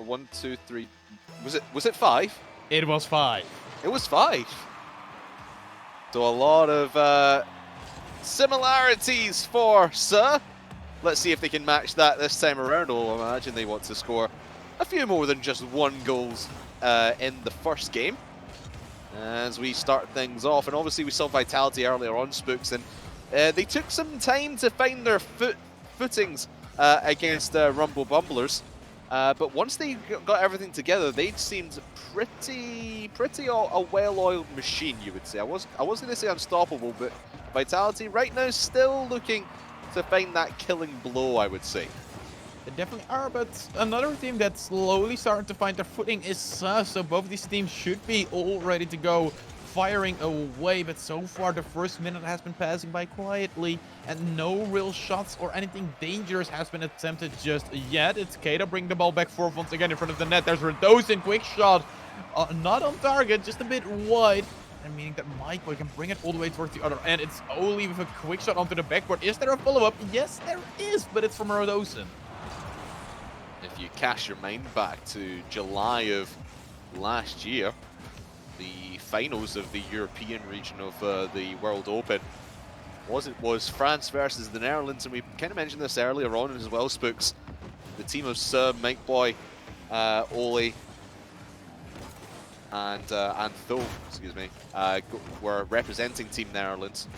1, 2, 3. Was it 5? It was 5. It was 5. So a lot of similarities for Suhhh. Let's see if they can match that this time around. I'll imagine they want to score a few more than just 1 goals in the first game. As we start things off, and obviously we saw Vitality earlier on, Spooks, and they took some time to find their footings against Rumble Bumblers. But once they got everything together, they seemed pretty a well-oiled machine, you would say. I wasn't going to say unstoppable, but Vitality right now still looking to find that killing blow, I would say. They definitely are, but another team that's slowly starting to find their footing is Suhhh, so both these teams should be all ready to go, firing away, but so far the first minute has been passing by quietly, and no real shots or anything dangerous has been attempted just yet. It's Kata bringing the ball back forth once again in front of the net. There's Redosin, quick shot, not on target, just a bit wide. And meaning that MikeBoy can bring it all the way towards the other end. It's only with a quick shot onto the backboard. Is there a follow-up? Yes, there is, but it's from Redosin. If you cast your mind back to July of last year, the finals of the European region of the World Open was France versus the Netherlands, and we kind of mentioned this earlier on as well, Spooks. The team of Suhhh, MikeBoy, Ole, and Thul, excuse me, were representing Team Netherlands,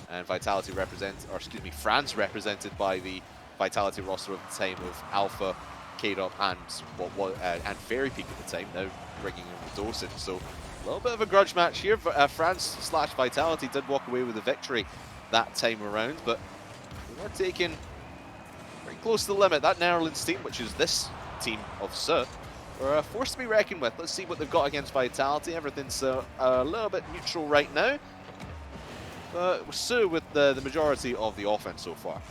and Vitality France represented by the Vitality roster of the time of Alpha, K-Dot, and Fairy Peak at the time, now bringing in Redosin. So a little bit of a grudge match here. France/Vitality did walk away with a victory that time around, but we were taken very close to the limit. That Netherlands team, which is this team of Suhhh, are a force to be reckoned with. Let's see what they've got against Vitality. Everything's a little bit neutral right now, but Suhhh with the majority of the offense so far.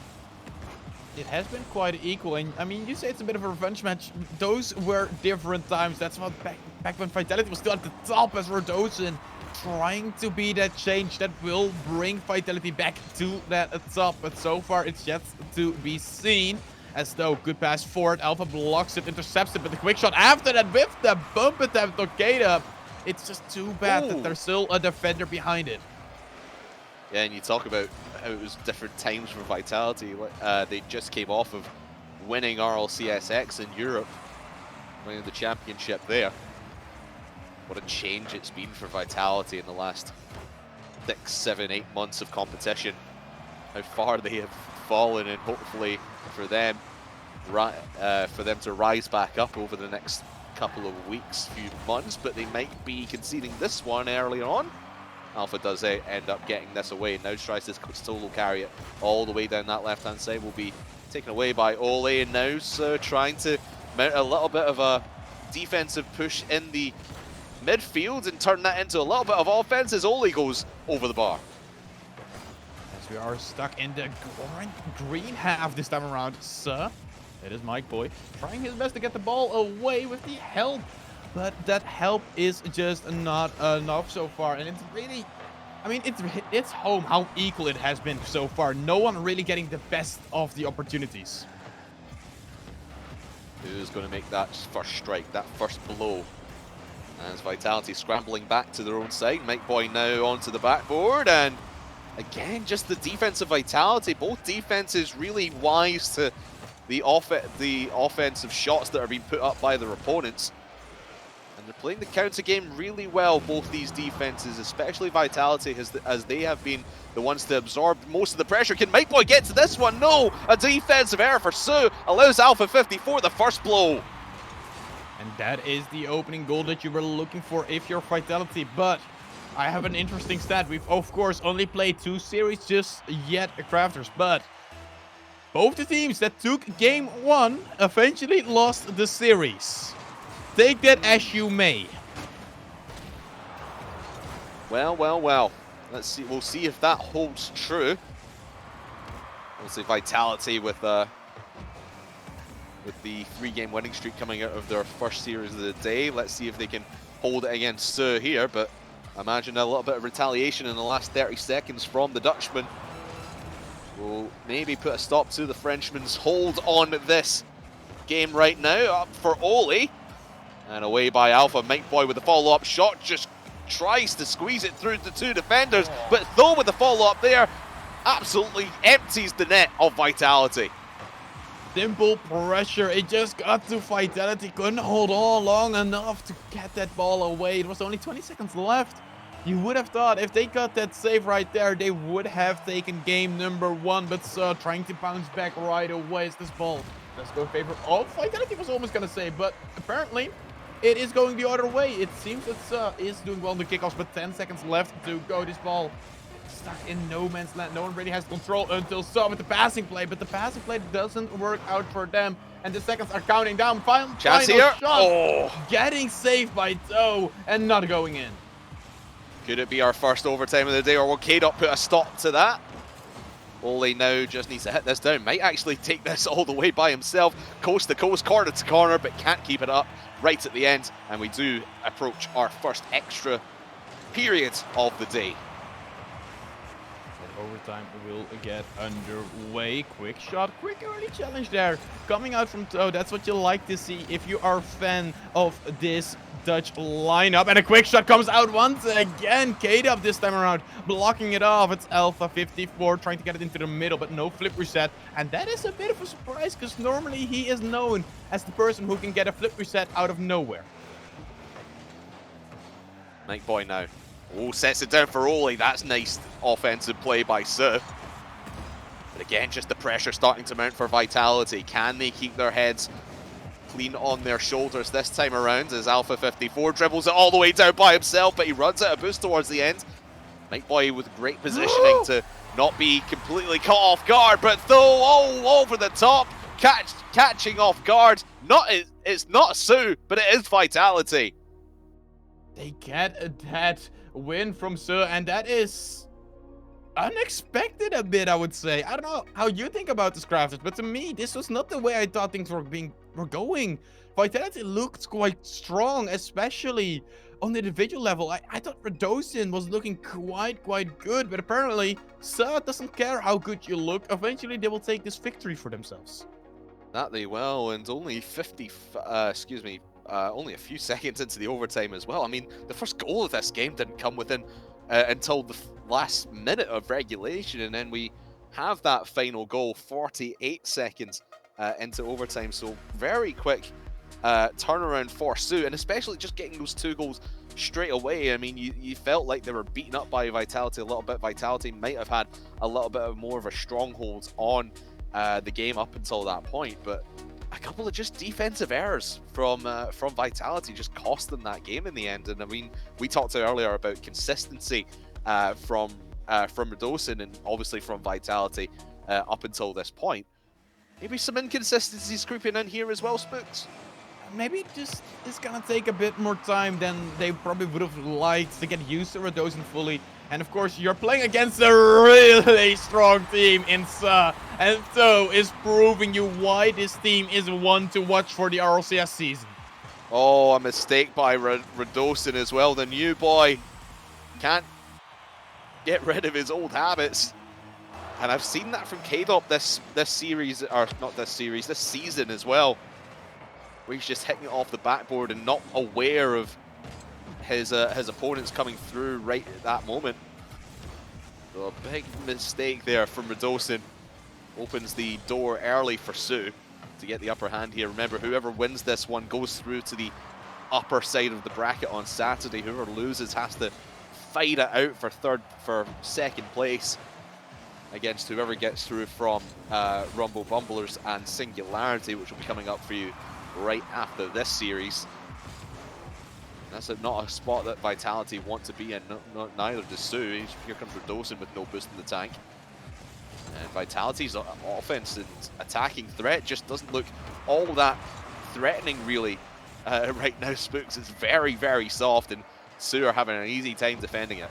It has been quite equal, and I mean, you say it's a bit of a revenge match. Those were different times. That's what back when Vitality was still at the top as Redosin, trying to be that change that will bring Vitality back to that top. But so far, it's yet to be seen. As though, good pass forward, Alpha blocks it, intercepts it, but the quick shot after that with the bump attempt on Kata. It's just too bad that there's still a defender behind it. Yeah, and you talk about how it was different times for Vitality. They just came off of winning RLCSX in Europe, winning the championship there. What a change it's been for Vitality in the last 6, 7, 8 months of competition. How far they have fallen, and hopefully for them to rise back up over the next couple of weeks, few months. But they might be conceding this one early on. Alpha does end up getting this away, and now tries to solo carry it all the way down that left-hand side. Will be taken away by Ole, and now so trying to mount a little bit of a defensive push in the midfield and turn that into a little bit of offense as Ole goes over the bar. As we are stuck in the green half this time around, Suhhh, it is MikeBoy, trying his best to get the ball away with the help. But that help is just not enough so far, and it's really, I mean, it's home how equal it has been so far. No one really getting the best of the opportunities. Who's going to make that first strike, that first blow? As Vitality scrambling back to their own side. MikeBoy now onto the backboard, and again, just the defensive Vitality. Both defenses really wise to the offensive shots that are being put up by their opponents. And they're playing the counter game really well, both these defenses, especially Vitality, as they have been the ones to absorb most of the pressure. Can MikeBoy get to this one? No! A defensive error for Suhhh allows Alpha 54 the first blow. And that is the opening goal that you were looking for if you're Vitality. But I have an interesting stat. We've, of course, only played 2 series just yet, Crafters. But both the teams that took game 1 eventually lost the series. Take that as you may. Well. Let's see. We'll see if that holds true. We'll see Vitality with the 3-game winning streak coming out of their first series of the day. Let's see if they can hold it against Suhhh here. But I imagine a little bit of retaliation in the last 30 seconds from the Dutchman will maybe put a stop to the Frenchman's hold on this game right now. Up for Ole. And away by Alpha. Mike Boy with the follow-up shot. Just tries to squeeze it through the two defenders. But Though with the follow-up there, absolutely empties the net of Vitality. Simple pressure. It just got to Vitality. Couldn't hold on long enough to get that ball away. It was only 20 seconds left. You would have thought if they got that save right there, they would have taken game number 1. But Suhhh trying to bounce back right away as this ball does go in favor of Vitality. Was almost going to say, but apparently it is going the other way. It seems that Suhhh is doing well in the kickoffs, but 10 seconds left to go. This ball stuck in no man's land. No one really has control until Suhhh with the passing play, but the passing play doesn't work out for them. And the seconds are counting down. Final Chance here. Shot. Getting saved by Toe and not going in. Could it be our first overtime of the day, or will K-Dot put a stop to that? Ole now just needs to hit this down. Might actually take this all the way by himself. Coast to coast, corner to corner, but can't keep it up right at the end. And we do approach our first extra period of the day. Overtime will get underway. Quick shot, quick early challenge there. Coming out from Toe, that's what you like to see if you are a fan of this Dutch lineup. And a quick shot comes out once again. K-Dub this time around, blocking it off. It's Alpha 54 trying to get it into the middle, but no flip reset. And that is a bit of a surprise because normally he is known as the person who can get a flip reset out of nowhere. Mike Boy now. Oh, sets it down for Ole. That's nice offensive play by Suhhh. But again, just the pressure starting to mount for Vitality. Can they keep their heads clean on their shoulders this time around as Alpha 54 dribbles it all the way down by himself, but he runs out a boost towards the end. Mike Boy with great positioning to not be completely caught off guard, but though over the top, catching off guard. It's not Suhhh, but it is Vitality. They get that win from Suhhh, and that is unexpected a bit, I would say. I don't know how you think about this, Crafters, but to me, this was not the way I thought things were going. Vitality looked quite strong, especially on the individual level. I thought Radosin was looking quite good, but apparently Suhhh doesn't care how good you look. Eventually, they will take this victory for themselves. That they will, and only only a few seconds into the overtime as well. I mean, the first goal of this game didn't come within until the last minute of regulation, and then we have that final goal 48 seconds into overtime. So very quick turnaround for Suhhh, and especially just getting those 2 goals straight away. I mean, you felt like they were beaten up by Vitality a little bit. Vitality might have had a little bit of more of a stronghold on the game up until that point, but a couple of just defensive errors from Vitality just cost them that game in the end. And I mean, we talked earlier about consistency from Radosin and obviously from Vitality up until this point. Maybe some inconsistencies creeping in here as well, Spooks. Maybe it just is gonna take a bit more time than they probably would have liked to get used to Radosin fully. And of course, you're playing against a really strong team in Suhhh, and so is proving you why this team is one to watch for the RLCS season. Oh, a mistake by Radosin as well. The new boy can't get rid of his old habits. And I've seen that from K-Dop this series, or not this series, this season as well, where he's just hitting it off the backboard and not aware of his opponents coming through right at that moment. So a big mistake there from Radosin. Opens the door early for Suhhh to get the upper hand here. Remember, whoever wins this one goes through to the upper side of the bracket on Saturday. Whoever loses has to fight it out for second place against whoever gets through from Rumble Bumblers and Singularity, which will be coming up for you right after this series. That's not a spot that Vitality want to be in, neither does Suhhh. Here comes Radosin with no boost in the tank. And Vitality's offense and attacking threat just doesn't look all that threatening, really, right now, Spooks. It's very soft, and Suhhh are having an easy time defending it.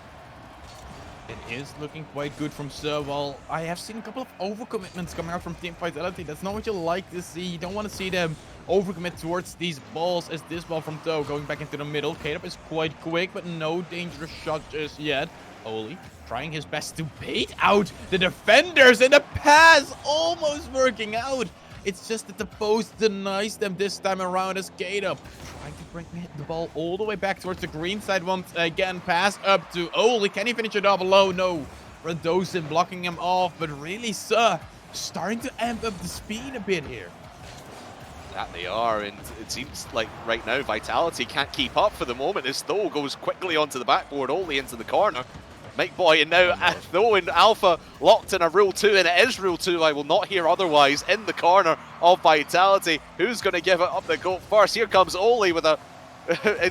It is looking quite good from Suhhh. Well, I have seen a couple of overcommitments coming out from Team Vitality. That's not what you like to see. You don't want to see them overcommit towards these balls, as this ball from Toe going back into the middle. K-Dub is quite quick, but no dangerous shot just yet. Oli trying his best to bait out the defenders, and the pass almost working out. It's just that the post denies them this time around as K-Dub trying to bring the ball all the way back towards the green side once again. Pass up to Oli. Can he finish it off? Low? No. Radosin blocking him off, but really, Suhhh starting to amp up the speed a bit here. That they are, and it seems like right now Vitality can't keep up for the moment as Tho goes quickly onto the backboard, Oli into the corner. Mike Boy, and now Tho and Alpha locked in a rule 2, and it is rule 2, I will not hear otherwise, in the corner of Vitality. Who's going to give it up the goal first? Here comes Oli with a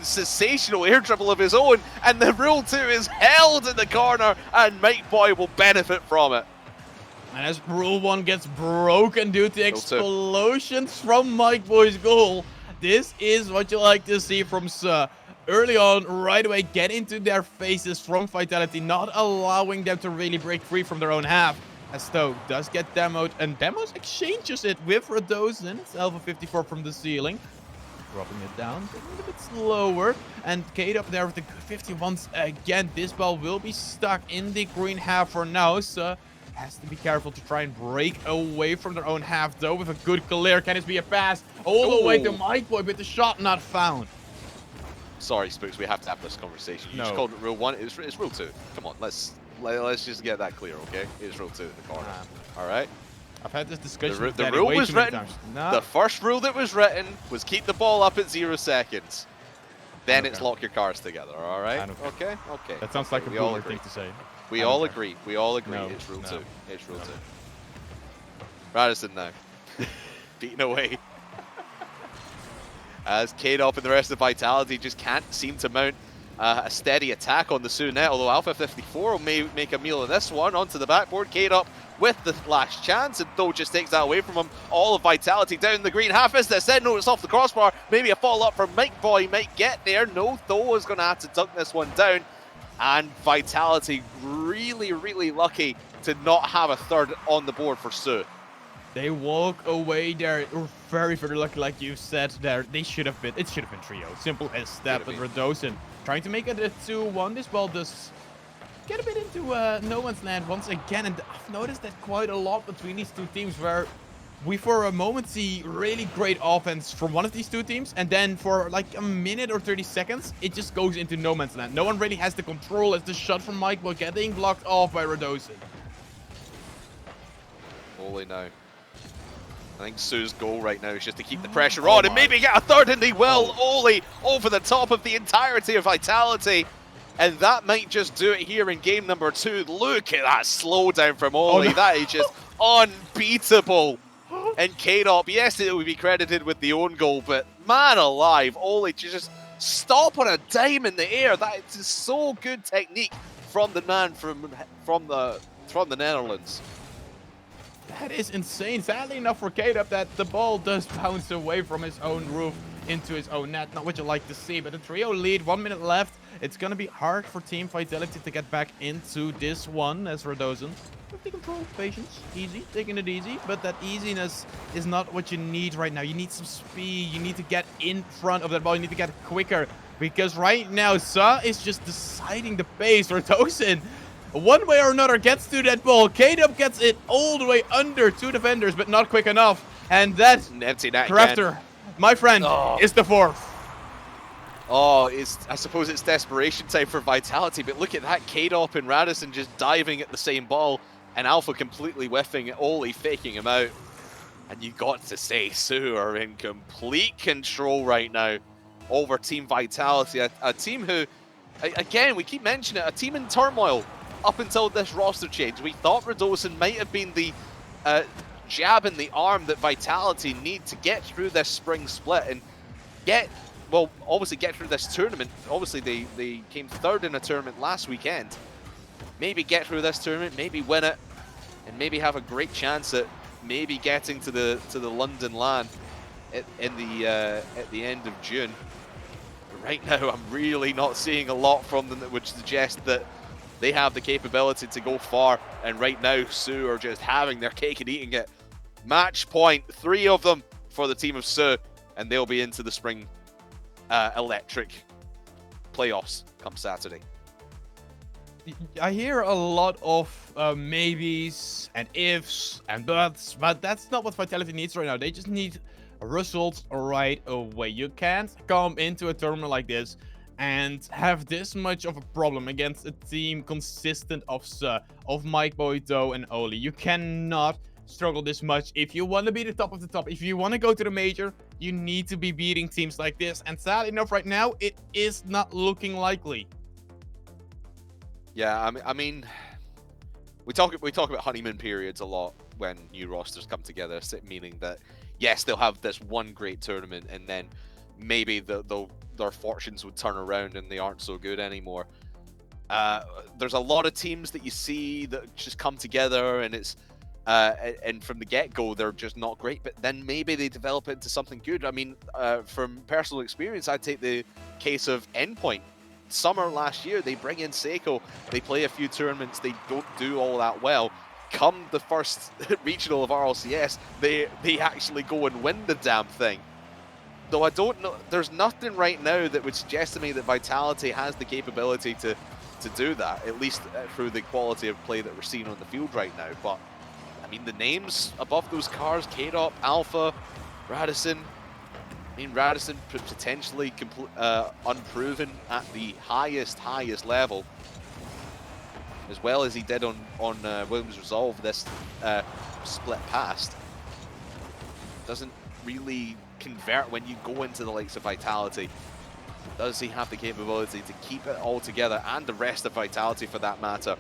sensational air dribble of his own, and the rule 2 is held in the corner, and Mike Boy will benefit from it. And as Rule 1 gets broken due to explosions from Mike Boy's goal, this is what you like to see from Suhhh. Early on, right away, get into their faces from Vitality, not allowing them to really break free from their own half. As Tho does get demoed, and Demos exchanges it with Radosin. It's Alpha 54 from the ceiling. Dropping it down, taking it a bit slower. And Kate up there with the good 50 once again. This ball will be stuck in the green half for now. So has to be careful to try and break away from their own half, though, with a good clear. Can this be a pass all the way to Mike Boy, but the shot not found? Sorry, Spooks, we have to have this conversation. You No. just called it rule 1. It's rule 2. Come on, let's just get that clear, okay? It's rule 2 in the corner. All right? I've had this discussion with The Danny rule way was too many written. times. Nah. The first rule that was written was keep the ball up at 0 seconds. Then it's Okay. lock your cars together, all right? Okay. Okay. That sounds like a we all boomer agree. thing to say. We all agree. We all agree. No, It's rule no, 2. It's rule no. 2. Radisson now. Beaten away. As K-Dop and the rest of Vitality just can't seem to mount a steady attack on the Suhhh net, although Alpha 54 may make a meal of this one. Onto the backboard, K-Dop with the last chance, and Tho just takes that away from him. All of Vitality down the green half. Is this in? No, it's off the crossbar. Maybe a follow-up from Mike Boy might get there. No, Tho is going to have to duck this one down. And Vitality really, really lucky to not have a third on the board for Suhhh. They walk away there. We're very, very lucky, like you said there. It should have been trio. Simple as that. But Radosin trying to make it a 2-1. This ball does get a bit into no one's land once again. And I've noticed that quite a lot between these two teams, where we for a moment see really great offense from one of these two teams, and then for like a minute or 30 seconds, it just goes into no man's land. No one really has the control as the shot from Mike Boy getting blocked off by Radosin. Oli now. I think Suhh's goal right now is just to keep the pressure on and maybe get a third, and they will. Oli over the top of the entirety of Vitality. And that might just do it here in game number 2. Look at that slowdown from Oli. No. That is just unbeatable. And K-Dop, yes, it would be credited with the own goal, but man alive, Oli to just stop on a dime in the air. That is so good technique from the man from the Netherlands. That is insane. Sadly enough for K-Dub, that the ball does bounce away from his own roof into his own net. Not what you like to see, but the trio lead, 1 minute left. It's going to be hard for Team Vitality to get back into this one as Radosin. With the control, patience, easy, taking it easy. But that easiness is not what you need right now. You need some speed. You need to get in front of that ball. You need to get quicker. Because right now, Suhhh is just deciding the pace. Radosin, one way or another, gets to that ball. K-Dub gets it all the way under 2 defenders, but not quick enough. And that Empty net Crafter, again. my friend, is the 4th. Oh, I suppose it's desperation time for Vitality, but look at that. K-Dop and Radisson just diving at the same ball, and Alpha completely whiffing it, Oli faking him out. And you got to say, Suhhh are in complete control right now over Team Vitality, a team who, again, we keep mentioning it, a team in turmoil up until this roster change. We thought Radosin might have been the jab in the arm that Vitality need to get through this spring split and obviously get through this tournament. Obviously, they came 3rd in a tournament last weekend. Maybe get through this tournament, maybe win it, and maybe have a great chance at maybe getting to the London LAN at the end of June. But right now, I'm really not seeing a lot from them that would suggest that they have the capability to go far. And right now, Suhhh are just having their cake and eating it. Match point, 3 of them for the team of Suhhh, and they'll be into the spring electric playoffs come Saturday. I hear a lot of maybes and ifs and buts, but that's not what Vitality needs right now. They just need results right away. You can't come into a tournament like this and have this much of a problem against a team consistent of Suhhh, of Mike Boito and Oli. You cannot struggle this much if you want to be the top of the top. If you want to go to the major, you need to be beating teams like this. And sadly enough, right now, it is not looking likely. Yeah, I mean, we talk about honeymoon periods a lot when new rosters come together, meaning that yes, they'll have this one great tournament, and then maybe their fortunes would turn around and they aren't so good anymore. There's a lot of teams that you see that just come together, and it's and from the get-go they're just not great, but then maybe they develop into something good. I mean, from personal experience, I'd take the case of Endpoint. Summer last year, they bring in Seiko, they play a few tournaments, they don't do all that well. Come the first regional of RLCS, they actually go and win the damn thing. Though I don't know, there's nothing right now that would suggest to me that Vitality has the capability to do that, at least through the quality of play that we're seeing on the field right now. But I mean, the names above those cars, K-Dop, Alpha, Radisson. I mean, Radisson potentially unproven at the highest level, as well as he did on Williams Resolve this split past. Doesn't really convert when you go into the likes of Vitality. Does he have the capability to keep it all together, and the rest of Vitality for that matter,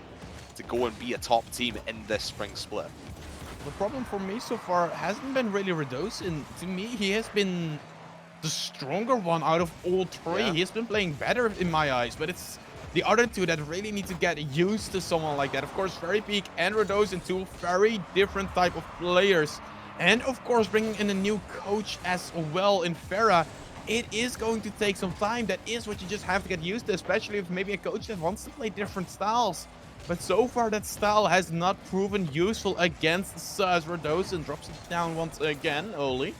to go and be a top team in this spring split? The problem for me so far hasn't been really Radossin. To me, he has been the stronger one out of all three. Yeah. He's been playing better in my eyes, but it's the other two that really need to get used to someone like that. Of course, Very Peak and Radossin, two very different type of players. And of course, bringing in a new coach as well in Farah. It is going to take some time. That is what you just have to get used to, especially if maybe a coach that wants to play different styles. But so far, that style has not proven useful against Suhhh. Radossin drops it down once again. Oli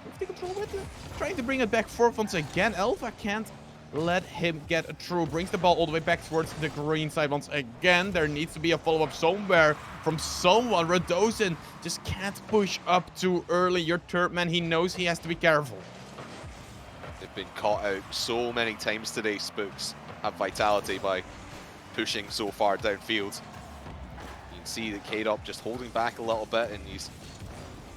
with the control with it, trying to bring it back forth once again. Alpha can't let him get a through. Brings the ball all the way back towards the green side once again. There needs to be a follow-up somewhere from someone. Radossin just can't push up too early. Your third man, he knows he has to be careful. They've been caught out so many times today, Spooks, have Vitality by pushing so far downfield. You can see that K-Dop just holding back a little bit, and he's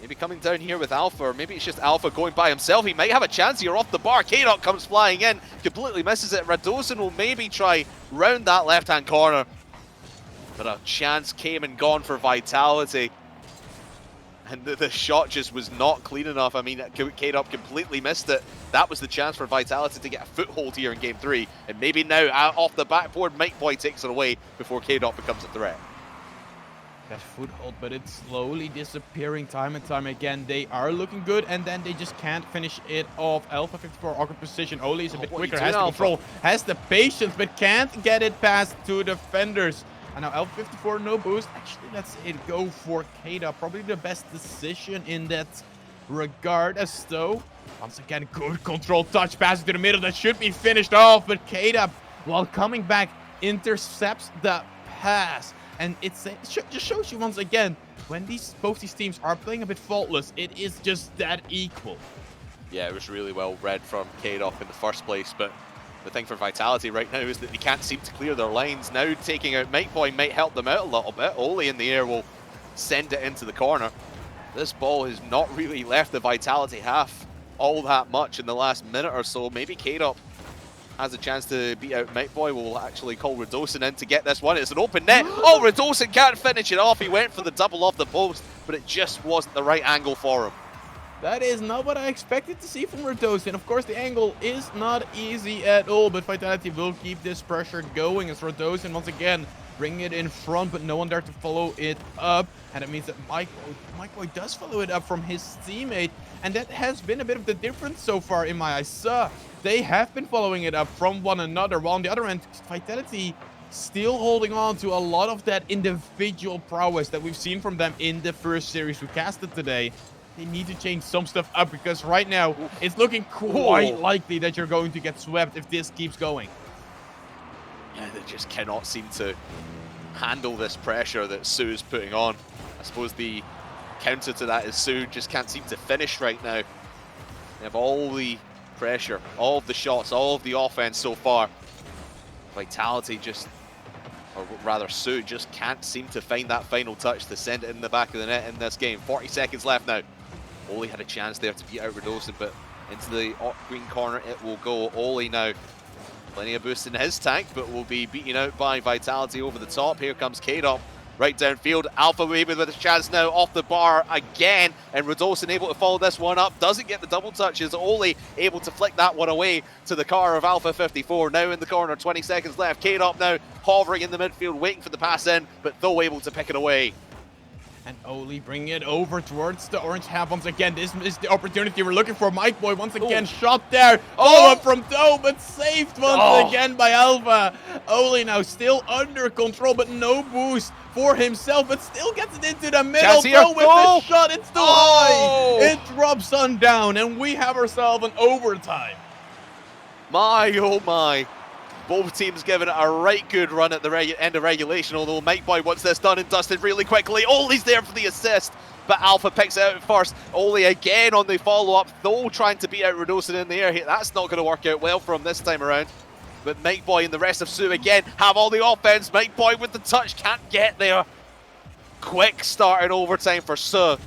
maybe coming down here with Alpha, or maybe it's just Alpha going by himself. He might have a chance here off the bar. K-Dop comes flying in, completely misses it. Radossin will maybe try round that left-hand corner, but a chance came and gone for Vitality. And the shot just was not clean enough. I mean, K-Dop completely missed it. That was the chance for Vitality to get a foothold here in Game 3. And maybe now, out off the backboard, Mike Boy takes it away before K-Dop becomes a threat. That foothold, but it's slowly disappearing time and time again. They are looking good, and then they just can't finish it off. Alpha 54 awkward position. Oli is a bit quicker, has the control, has the patience, but can't get it past two defenders. And now Alpha 54, no boost. Actually, let's go for K-Dop. Probably the best decision in that regard, as though, once again, good control touch pass to the middle. That should be finished off, but K-Dop, while coming back, intercepts the pass. And it just shows you once again, when both these teams are playing a bit faultless, it is just that equal. Yeah, it was really well read from K-Dop in the first place, but the thing for Vitality right now is that they can't seem to clear their lines. Now taking out Mike Boy might help them out a little bit. Oli in the air will send it into the corner. This ball has not really left the Vitality half all that much in the last minute or so. Maybe K-Dop has a chance to beat out Mike Boy. Will actually call Radossin in to get this one. It's an open net. Oh, Radossin can't finish it off. He went for the double off the post, but it just wasn't the right angle for him. That is not what I expected to see from Radossin. Of course, the angle is not easy at all, but Vitality will keep this pressure going as Radossin once again bring it in front, but no one there to follow it up. And it means that Mike Boy does follow it up from his teammate, and that has been a bit of the difference so far in my eyes. They have been following it up from one another, while on the other end, Vitality still holding on to a lot of that individual prowess that we've seen from them in the first series we casted today. They need to change some stuff up, because right now it's looking quite likely that you're going to get swept if this keeps going. yeah, they just cannot seem to handle this pressure that Suhh's putting on. I suppose the counter to that is Suhh just can't seem to finish right now. They have all the pressure, all of the shots, all of the offense so far. Vitality just, or rather Suhh just can't seem to find that final touch to send it in the back of the net in this game. 40 seconds left now. Oli had a chance there to beat out Radosin, but into the green corner it will go. Oli now, plenty of boost in his tank, but will be beaten out by Vitality over the top. Here comes K-Dom right downfield. Alpha maybe with a chance now off the bar again, and Radosin able to follow this one up. Doesn't get the double touches. Oli able to flick that one away to the car of Alpha 54. Now in the corner, 20 seconds left. K-Dom now hovering in the midfield, waiting for the pass in, but though able to pick it away. And Oli bringing it over towards the orange half once again. This is the opportunity we're looking for. Mike Boy once again shot there. Follow up from Doe, but saved once again by Alpha. Oli now still under control, but no boost for himself, but still gets it into the middle. Doe with the shot. It's too high. It drops on down, and we have ourselves an overtime. My, oh my. Both teams giving it a right good run at the end of regulation, although Mike Boy wants this done and dusted really quickly. Oli's there for the assist, but Alpha picks it out first. Oli again on the follow-up, though trying to beat out Radosin in the air. That's not going to work out well for him this time around. But Mike Boy and the rest of Suhh again have all the offense. Mike Boy with the touch, can't get there. Quick start in overtime for Suhh.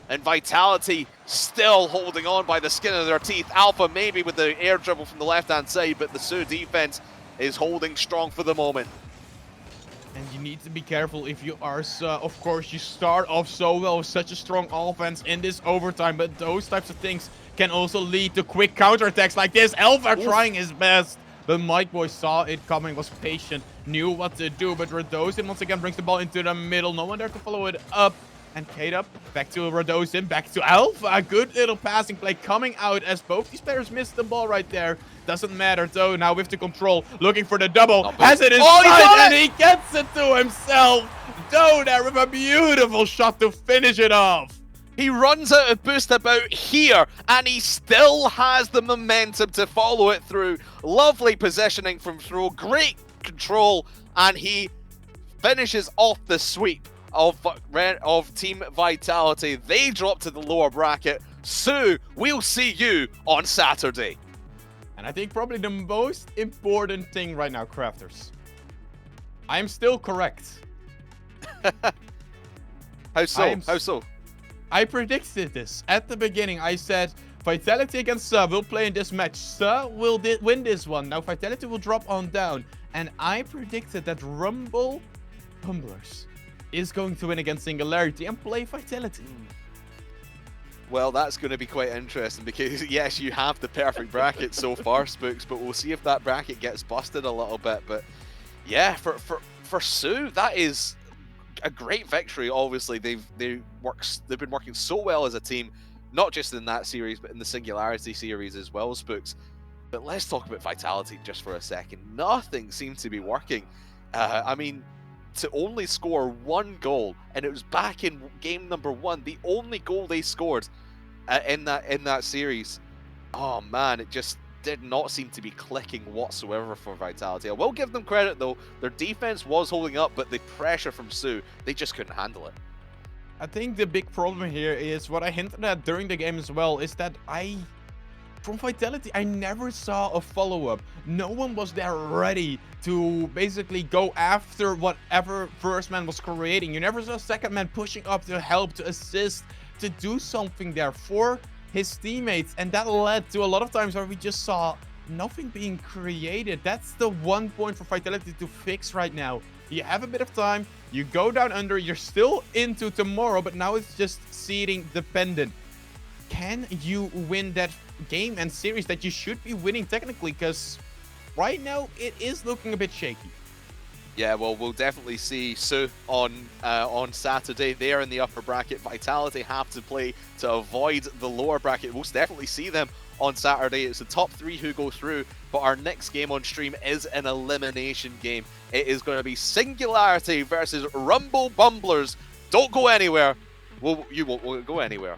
And Vitality still holding on by the skin of their teeth. Alpha maybe with the air dribble from the left-hand side, but the Suhh defense is holding strong for the moment. And you need to be careful if you are Suhh. Of course, you start off so well with such a strong offense in this overtime, but those types of things can also lead to quick counterattacks like this. Alpha trying his best, but Mike Boy saw it coming, was patient, knew what to do, but Radosin once again brings the ball into the middle. No one there to follow it up. And K-Dom back to Radosin, back to Alpha. A good little passing play coming out as both these players missed the ball right there. Doesn't matter though. Now with the control, looking for the double. Has it inside, and he gets it to himself. Doe there with a beautiful shot to finish it off. He runs out of boost about here, and he still has the momentum to follow it through. Lovely positioning from Throw, great control, and he finishes off the sweep of Team Vitality. They drop to the lower bracket. Suhh, we'll see you on Saturday. And I think probably the most important thing right now, Crafters, I am still correct. How so? How so? I predicted this at the beginning. I said Vitality against Suhh will play in this match. Suhh will win this one. Now Vitality will drop on down. And I predicted that Rumble Tumblers is going to win against Singularity and play Vitality. Well, that's going to be quite interesting because, yes, you have the perfect bracket so far, Spooks, but we'll see if that bracket gets busted a little bit. But, yeah, for Suhh, that is a great victory. Obviously, they've been working so well as a team, not just in that series, but in the Singularity series as well, Spooks. But let's talk about Vitality just for a second. Nothing seems to be working. I mean, to only score one goal, and it was back in game number 1, the only goal they scored in that series. Oh man, it just did not seem to be clicking whatsoever for Vitality. I will give them credit though, their defense was holding up, but the pressure from Suhh, they just couldn't handle it. I think the big problem here is what I hinted at during the game as well, is that from Vitality, I never saw a follow-up. No one was there ready to basically go after whatever first man was creating. You never saw second man pushing up to help, to assist, to do something there for his teammates. And that led to a lot of times where we just saw nothing being created. That's the one point for Vitality to fix right now. You have a bit of time, you go down under, you're still into tomorrow, but now it's just seeding dependent. Can you win that game and series that you should be winning technically? Because right now it is looking a bit shaky. Yeah, well, we'll definitely see Suhh on Saturday. They're in the upper bracket. Vitality have to play to avoid the lower bracket. We'll definitely see them on Saturday. It's the top 3 who go through, but our next game on stream is an elimination game. It is going to be Singularity versus Rumble Bumblers. Don't go anywhere. You won't go anywhere.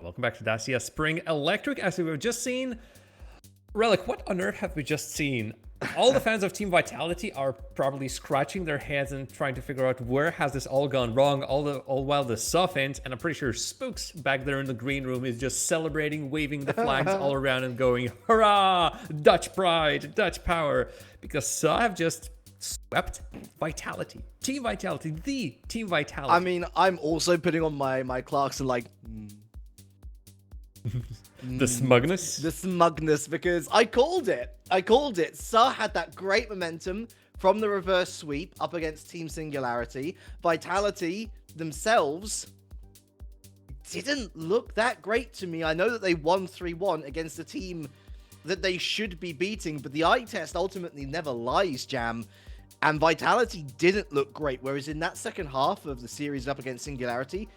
Welcome back to Dacia Spring Electric. As we've just seen, Relic, what on earth have we just seen? All the fans of Team Vitality are probably scratching their heads and trying to figure out where has this all gone wrong, all while the Suhhh fans, and I'm pretty sure Spooks back there in the green room is just celebrating, waving the flags all around and going, hurrah, Dutch pride, Dutch power, because Suhhh have just swept Vitality. Team Vitality, the Team Vitality. I mean, I'm also putting on my Clarkson like... The smugness? The smugness, because I called it. Suhhh had that great momentum from the reverse sweep up against Team Singularity. Vitality themselves didn't look that great to me. I know that they won 3-1 against a team that they should be beating, but the eye test ultimately never lies, Jam. And Vitality didn't look great, whereas in that second half of the series up against Singularity,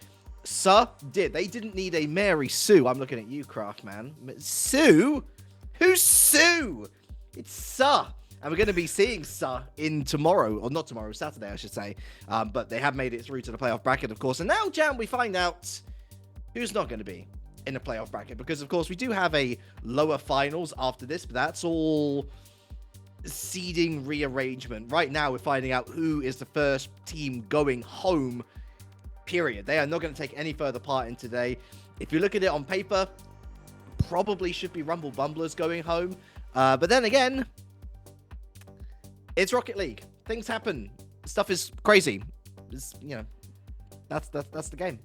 Suhhh did. They didn't need a Mary Sue. I'm looking at you, Craft Man. Sue? Who's Sue? It's Suhhh. And we're going to be seeing Suhhh in tomorrow, or not tomorrow, Saturday, I should say. But they have made it through to the playoff bracket, of course. And now, Jam, we find out who's not going to be in the playoff bracket. Because, of course, we do have a lower finals after this, but that's all seeding rearrangement. Right now, we're finding out who is the first team going home, period. They are not going to take any further part in today. If you look at it on paper, probably should be Rumble Bumblers going home. But then again, it's Rocket League. Things happen. Stuff is crazy. It's, you know, that's the game.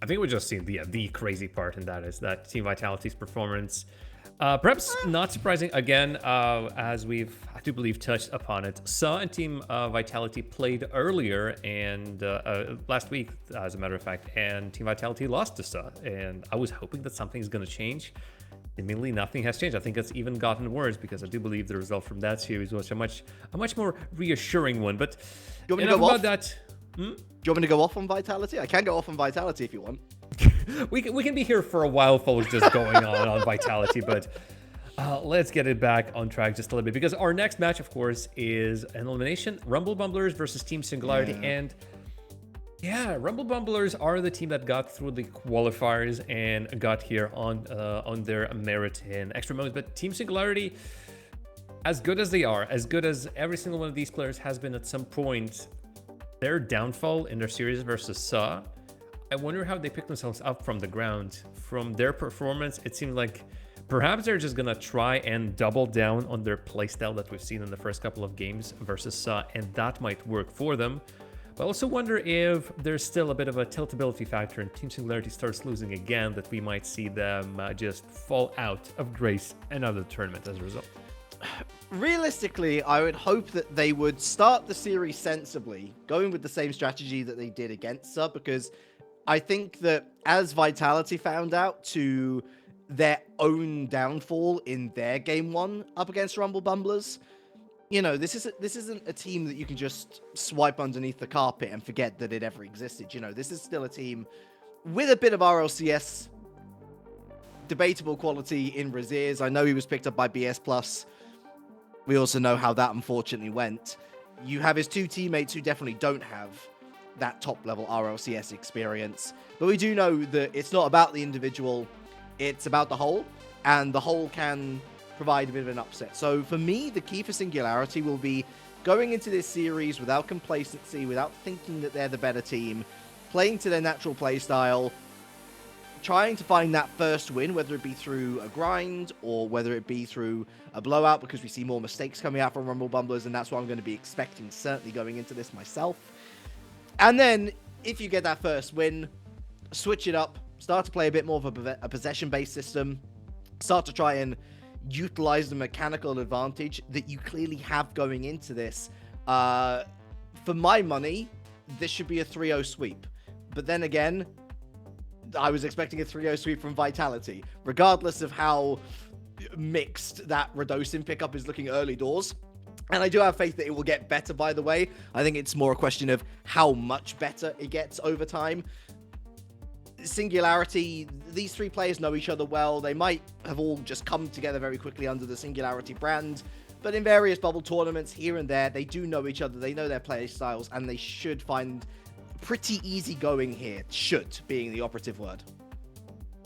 I think we just seen the crazy part in that is that Team Vitality's performance. Perhaps not surprising again, as we've, I do believe, touched upon it. Suhhh and Team Vitality played earlier and last week, as a matter of fact, and Team Vitality lost to Suhhh. And I was hoping that something's going to change. Immediately, nothing has changed. I think it's even gotten worse because I do believe the result from that series was a much more reassuring one. But you want me to go off? That, do you want me to go off on Vitality? I can go off on Vitality if you want. we can be here for a while, folks, just going on Vitality, but let's get it back on track just a little bit, because our next match, of course, is an elimination: Rumble Bumblers versus Team Singularity. And yeah, Rumble Bumblers are the team that got through the qualifiers and got here on their merit in extra moments. But Team Singularity, as good as they are, as good as every single one of these players has been at some point, their downfall in their series versus Suhhh, I wonder how they pick themselves up from the ground. From their performance, it seems like perhaps they're just gonna try and double down on their playstyle that we've seen in the first couple of games versus Suhhh, and that might work for them. But I also wonder if there's still a bit of a tiltability factor and Team Singularity starts losing again, that we might see them just fall out of grace another tournament as a result. Realistically, I would hope that they would start the series sensibly, going with the same strategy that they did against Suhhh, because I think that as Vitality found out to their own downfall in their game one up against Rumble Bumblers, you know, this isn't a team that you can just swipe underneath the carpet and forget that it ever existed. You know, this is still a team with a bit of RLCS debatable quality in Raziers. I know he was picked up by BS+. We also know how that unfortunately went. You have his two teammates who definitely don't have that top-level RLCS experience. But we do know that it's not about the individual, it's about the whole, and the whole can provide a bit of an upset. So for me, the key for Singularity will be going into this series without complacency, without thinking that they're the better team, playing to their natural play style, trying to find that first win, whether it be through a grind or whether it be through a blowout, because we see more mistakes coming out from Rumble Bumblers, and that's what I'm going to be expecting, certainly going into this myself. And then, if you get that first win, switch it up, start to play a bit more of a possession-based system, start to try and utilize the mechanical advantage that you clearly have going into this. For my money, this should be a 3-0 sweep. But then again, I was expecting a 3-0 sweep from Vitality. Regardless of how mixed that Radosin pickup is looking early doors. And I do have faith that it will get better, by the way. I think it's more a question of how much better it gets over time. Singularity, these three players know each other well. They might have all just come together very quickly under the Singularity brand. But in various bubble tournaments here and there, they do know each other. They know their play styles, and they should find pretty easy going here. Should being the operative word.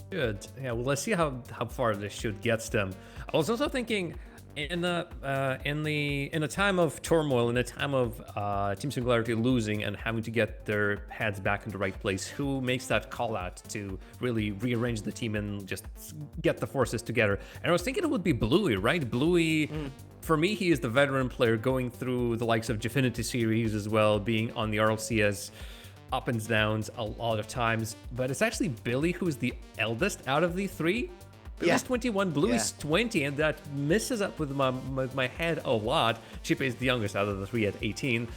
Good. Yeah. Well, let's see how far this shoot gets them. I was also thinking, in a time of turmoil, in a time of Team Singularity losing and having to get their heads back in the right place, who makes that call out to really rearrange the team and just get the forces together? And I was thinking it would be Bluey, right? Bluey. For me, he is the veteran player going through the likes of Gfinity series as well, being on the RLCS up and downs a lot of times. But it's actually Billy who's the eldest out of the three. Billy's 21, Bluey's 20, and that messes up with my head a lot. Chipe is the youngest out of the three at 18.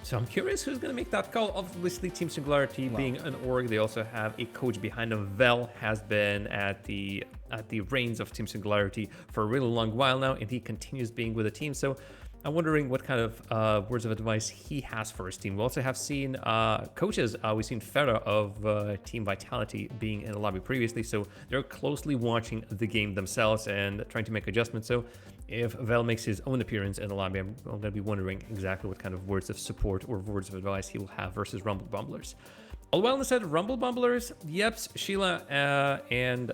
So I'm curious who's going to make that call. Obviously, Team Singularity being an org, they also have a coach behind them. Vel has been at the reins of Team Singularity for a really long while now, and he continues being with the team. So I'm wondering what kind of words of advice he has for his team. We also have seen coaches. We've seen Farah of Team Vitality being in the lobby previously, so they're closely watching the game themselves and trying to make adjustments. So if Vel makes his own appearance in the lobby, I'm going to be wondering exactly what kind of words of support or words of advice he will have versus Rumble Bumblers. All well said, Rumble Bumblers, Yeps, Sheila, and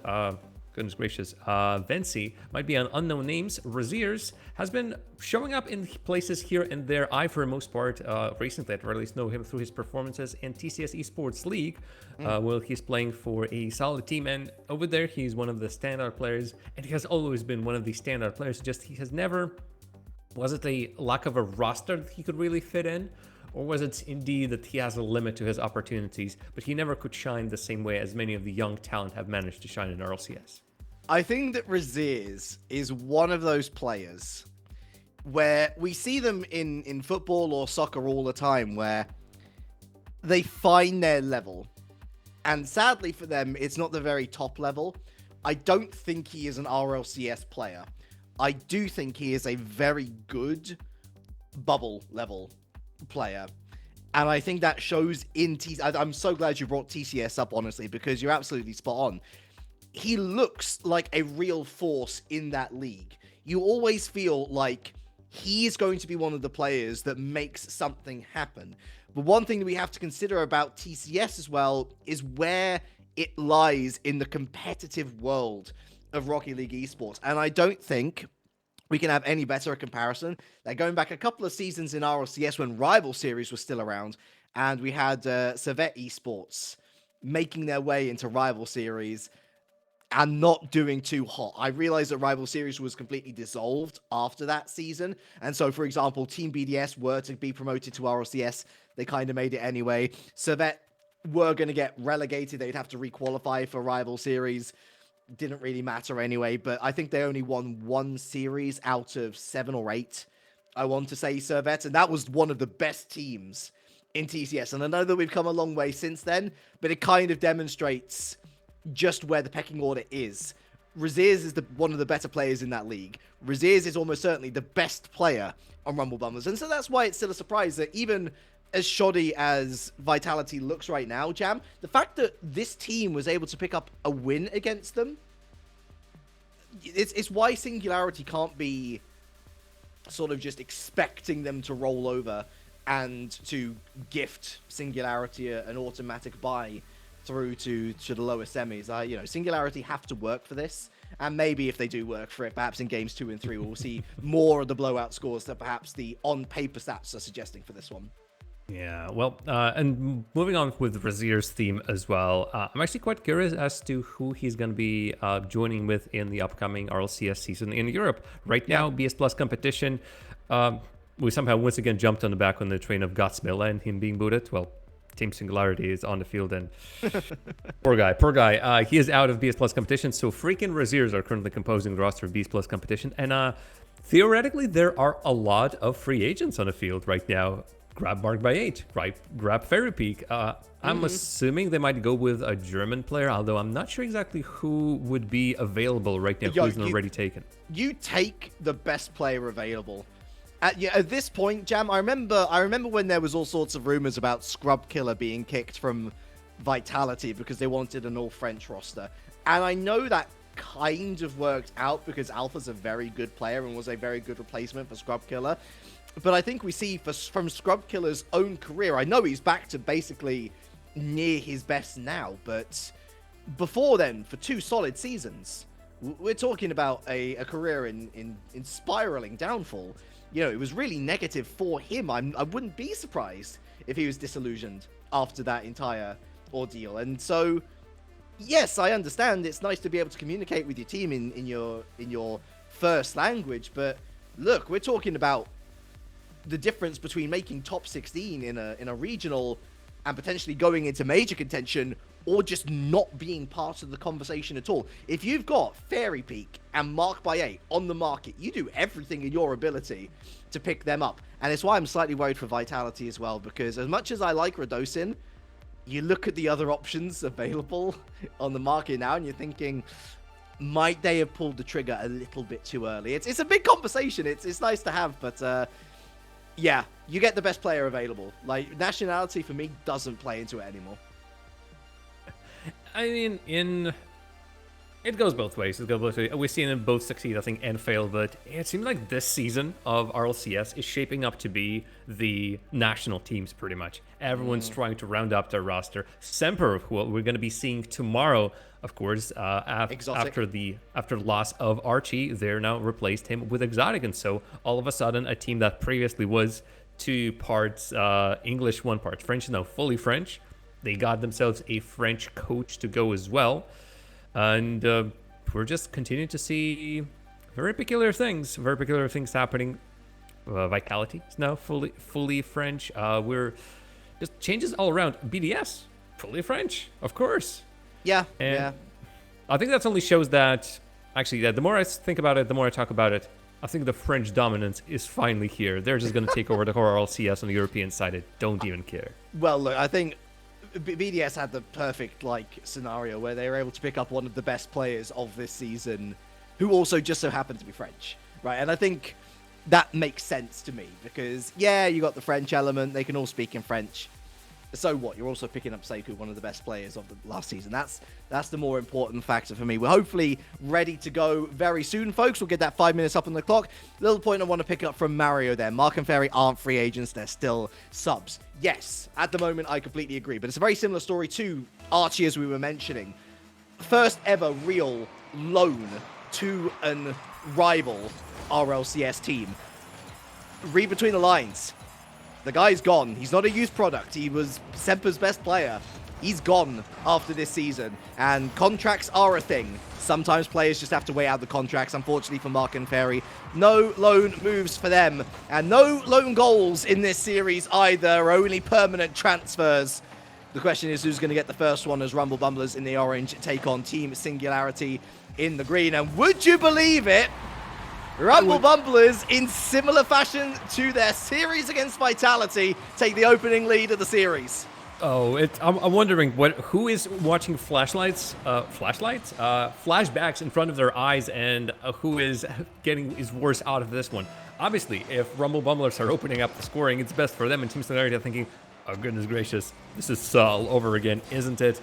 goodness gracious, Vency might be on unknown names. Raziers has been showing up in places here and there. I, for the most part, recently at least know him through his performances in TCS Esports League, where he's playing for a solid team. And over there, he's one of the standout players, and he has always been one of the standout players. Just he has never, was it a lack of a roster that he could really fit in? Or was it indeed that he has a limit to his opportunities, but he never could shine the same way as many of the young talent have managed to shine in RLCS? I think that Raziers is one of those players where we see them in football or soccer all the time, where they find their level. And sadly for them, it's not the very top level. I don't think he is an RLCS player. I do think he is a very good bubble level player. And I think that shows in I'm so glad you brought TCS up, honestly, because you're absolutely spot on. He looks like a real force in that league. You always feel like he is going to be one of the players that makes something happen. But one thing that we have to consider about TCS as well is where it lies in the competitive world of Rocket League esports. And I don't think we can have any better a comparison. They're going back a couple of seasons in RLCS when Rival Series was still around, and we had Suhhh Esports making their way into Rival Series and not doing too hot. I realized that Rival Series was completely dissolved after that season. And so, for example, Team BDS were to be promoted to RLCS. They kind of made it anyway. Suhhh were going to get relegated. They'd have to requalify for Rival Series. Didn't really matter anyway, but I think they only won one series out of 7 or 8. I want to say Suhhh, and that was one of the best teams in TCS. And I know that we've come a long way since then, but it kind of demonstrates just where the pecking order is. Raziers is one of the better players in that league. Raziers is almost certainly the best player on Rumble Bumblers. And so that's why it's still a surprise that even as shoddy as Vitality looks right now, Jam, the fact that this team was able to pick up a win against them, it's why Singularity can't be sort of just expecting them to roll over and to gift Singularity an automatic buy through to the lower semis. Singularity have to work for this, and maybe if they do work for it, perhaps in games 2 and 3, we'll see more of the blowout scores that perhaps the on-paper stats are suggesting for this one. Yeah, well, and moving on with Razier's theme as well, I'm actually quite curious as to who he's going to be joining with in the upcoming RLCS season in Europe. Right now, BS Plus competition, we somehow once again jumped on the back on the train of Godsmill and him being booted. Well, Team Singularity is on the field, and poor guy. He is out of BS Plus competition, so freaking Raziers are currently composing the roster of BS Plus competition, and theoretically, there are a lot of free agents on the field right now. Grab Mark by 8, grab Fairy Peak. I'm assuming they might go with a German player, although I'm not sure exactly who would be available right now, who's already taken. You take the best player available. At this point, Jam, I remember when there was all sorts of rumors about Scrub Killer being kicked from Vitality because they wanted an all-French roster. And I know that kind of worked out because Alpha's a very good player and was a very good replacement for Scrub Killer. But I think we see from Scrub Killer's own career, I know he's back to basically near his best now, but before then, for 2 solid seasons, we're talking about a career in spiraling downfall. You know, it was really negative for him. I wouldn't be surprised if he was disillusioned after that entire ordeal. And so, yes, I understand it's nice to be able to communicate with your team in your first language, but look, we're talking about the difference between making top 16 in a regional and potentially going into major contention, or just not being part of the conversation at all. If you've got Fairy Peak and Mark by 8 on the market, you do everything in your ability to pick them up. And it's why I'm slightly worried for Vitality as well, because as much as I like Radosin, you look at the other options available on the market now and you're thinking, might they have pulled the trigger a little bit too early? It's a big conversation. It's nice to have, but yeah, you get the best player available. Like, nationality for me doesn't play into it anymore. I mean, it goes both ways. We've seen them both succeed, I think, and fail, but it seems like this season of RLCS is shaping up to be the national teams, pretty much. Everyone's trying to round up their roster. Semper, who we're going to be seeing tomorrow, of course, after the loss of Archie, they're now replaced him with Exotic, and so all of a sudden, a team that previously was 2 parts English, 1 part French, now fully French. They got themselves a French coach to go as well. And we're just continuing to see very peculiar things happening. Vitality is now fully French. We're just changes all around. BDS, fully French, of course. Yeah, and yeah. I think that only shows that, actually, the more I think about it, the more I talk about it, I think the French dominance is finally here. They're just going to take over the whole RLCS on the European side. I don't even care. Well, look, I think BDS had the perfect scenario where they were able to pick up one of the best players of this season, who also just so happened to be French, right? And I think that makes sense to me because, yeah, you got the French element. They can all speak in French. So what? You're also picking up Sekou, one of the best players of the last season. That's the more important factor for me. We're hopefully ready to go very soon, folks. We'll get that 5 minutes up on the clock. Little point I want to pick up from Mario there. Mark and Fairy aren't free agents. They're still subs. Yes, at the moment, I completely agree. But it's a very similar story to Archie, as we were mentioning. First ever real loan to a rival RLCS team. Read between the lines. The guy's gone. He's not a youth product. He was Semper's best player. He's gone after this season. And contracts are a thing. Sometimes players just have to wait out the contracts. Unfortunately for Mark and Fairy, no loan moves for them. And no loan goals in this series either. Only permanent transfers. The question is who's going to get the first one as Rumble Bumblers in the orange take on Team Singularity in the green. And would you believe it? Rumble Bumblers, in similar fashion to their series against Vitality, take the opening lead of the series. Oh, I'm wondering who is watching flashbacks in front of their eyes, and who is getting his worst out of this one. Obviously, if Rumble Bumblers are opening up the scoring, it's best for them, and Team Singularity are thinking, oh goodness gracious, this is all over again, isn't it?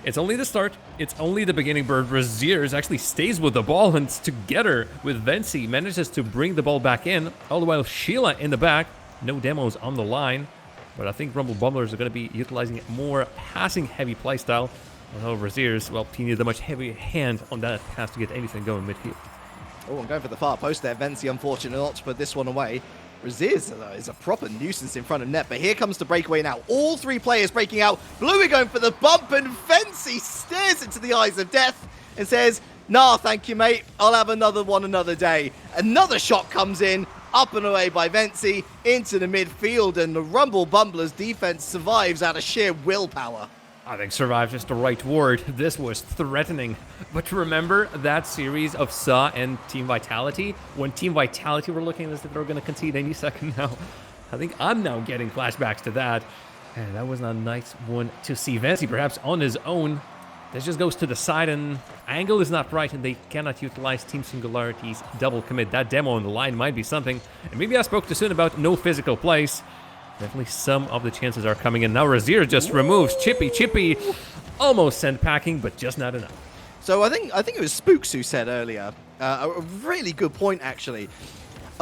It's only the start. It's only the beginning. Bird Raziers actually stays with the ball and together with Vency manages to bring the ball back in. All the while Sheila in the back. No demos on the line. But I think Rumble Bumblers are going to be utilizing more passing heavy playstyle. Although Raziers, well, he needed a much heavier hand on that pass to get anything going midfield. Oh, I'm going for the far post there. Vency, unfortunate not to put this one away. Raziers is a proper nuisance in front of net, but here comes the breakaway now. All 3 players breaking out. Bluey going for the bump, and Vency stares into the eyes of death and says, nah, thank you, mate. I'll have another one another day. Another shot comes in, up and away by Vency into the midfield, and the Rumble Bumblers defense survives out of sheer willpower. I think survive is the right word. This was threatening. But remember that series of Suhhh and Team Vitality? When Team Vitality were looking as if they were going to concede any second now. I think I'm now getting flashbacks to that. And that was a nice one to see. Vency perhaps on his own. This just goes to the side and angle is not right and they cannot utilize Team Singularity's double commit. That demo on the line might be something. And maybe I spoke too soon about no physical place. Definitely some of the chances are coming in. Now Razier just removes Chippy almost sent packing, but just not enough. So I think it was Spooks who said earlier, a really good point actually.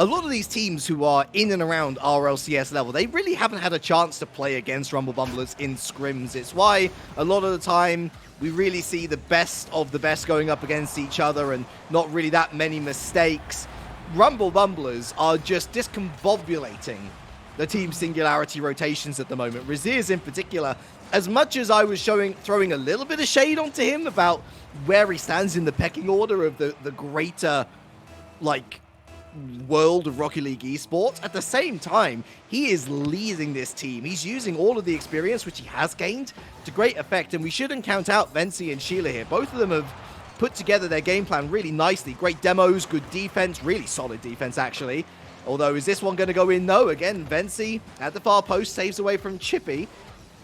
A lot of these teams who are in and around RLCS level, they really haven't had a chance to play against Rumble Bumblers in scrims. It's why a lot of the time we really see the best of the best going up against each other and not really that many mistakes. Rumble Bumblers are just discombobulating the Team Singularity rotations at the moment. Raziers in particular, as much as I was throwing a little bit of shade onto him about where he stands in the pecking order of the greater, like, world of Rocket League esports, at the same time, he is leading this team. He's using all of the experience which he has gained to great effect, and we shouldn't count out Vency and Sheila here. Both of them have put together their game plan really nicely. Great demos, good defense, really solid defense actually. Although, is this one going to go in? No. Again, Vency at the far post saves away from Chippy,